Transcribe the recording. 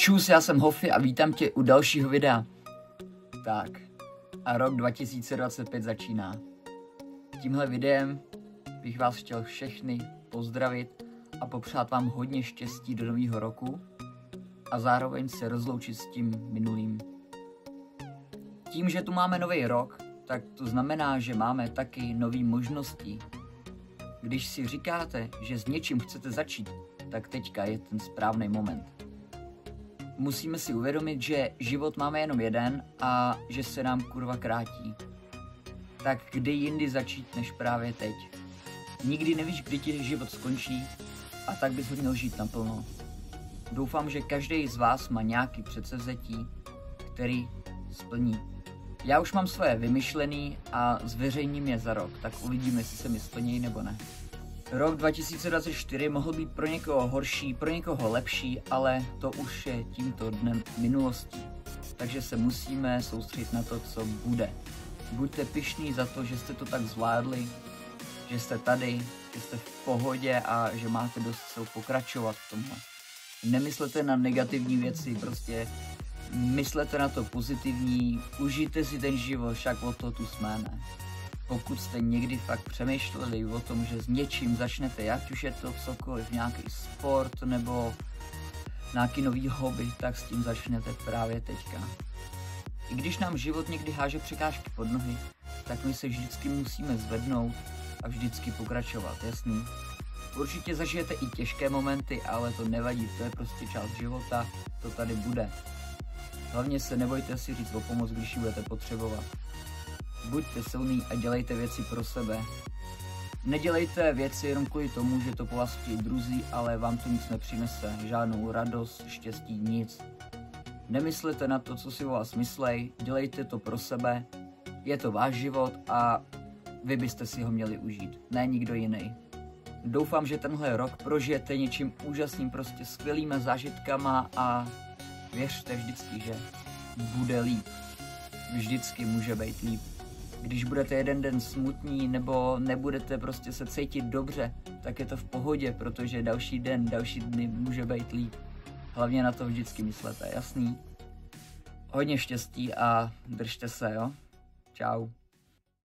Čus, já jsem Hofy a vítám tě u dalšího videa. Tak, a rok 2025 začíná. Tímhle videem bych vás chtěl všechny pozdravit a popřát vám hodně štěstí do nového roku a zároveň se rozloučit s tím minulým. Tím, že tu máme nový rok, tak to znamená, že máme taky nové možnosti. Když si říkáte, že s něčím chcete začít, tak teďka je ten správný moment. Musíme si uvědomit, že život máme jenom jeden a že se nám kurva krátí. Tak kdy jindy začít než právě teď? Nikdy nevíš, kdy ti život skončí a tak bys ho měl žít naplno. Doufám, že každý z vás má nějaký předsevzetí, který splní. Já už mám svoje vymyšlený a zveřejním je za rok, tak uvidíme, jestli se mi splní nebo ne. Rok 2024 mohl být pro někoho horší, pro někoho lepší, ale to už je tímto dnem minulostí. Takže se musíme soustředit na to, co bude. Buďte pyšní za to, že jste to tak zvládli, že jste tady, že jste v pohodě a že máte dost sil pokračovat v tomhle. Nemyslete na negativní věci, prostě myslete na to pozitivní, užijte si ten život, však o to tu jsme, ne? Pokud jste někdy fakt přemýšleli o tom, že s něčím začnete, ať už je to cokoliv, nějaký sport nebo nějaký nový hobby, tak s tím začnete právě teďka. I když nám život někdy háže překážky pod nohy, tak my se vždycky musíme zvednout a vždycky pokračovat, jasný? Určitě zažijete i těžké momenty, ale to nevadí, to je prostě část života, to tady bude. Hlavně se nebojte si říct o pomoc, když ji budete potřebovat. Buďte silný a dělejte věci pro sebe. Nedělejte věci jenom kvůli tomu, že to po vás chtějí druzí, ale vám to nic nepřinese. Žádnou radost, štěstí, nic. Nemyslete na to, co si o vás myslej, dělejte to pro sebe. Je to váš život a vy byste si ho měli užít, ne nikdo jiný. Doufám, že tenhle rok prožijete něčím úžasným, prostě skvělýma zážitkama a věřte vždycky, že bude líp. Vždycky může být líp. Když budete jeden den smutní nebo nebudete prostě se cítit dobře, tak je to v pohodě, protože další den, další dny může být líp. Hlavně na to vždycky myslete, jasný? Hodně štěstí a držte se, jo? Čau.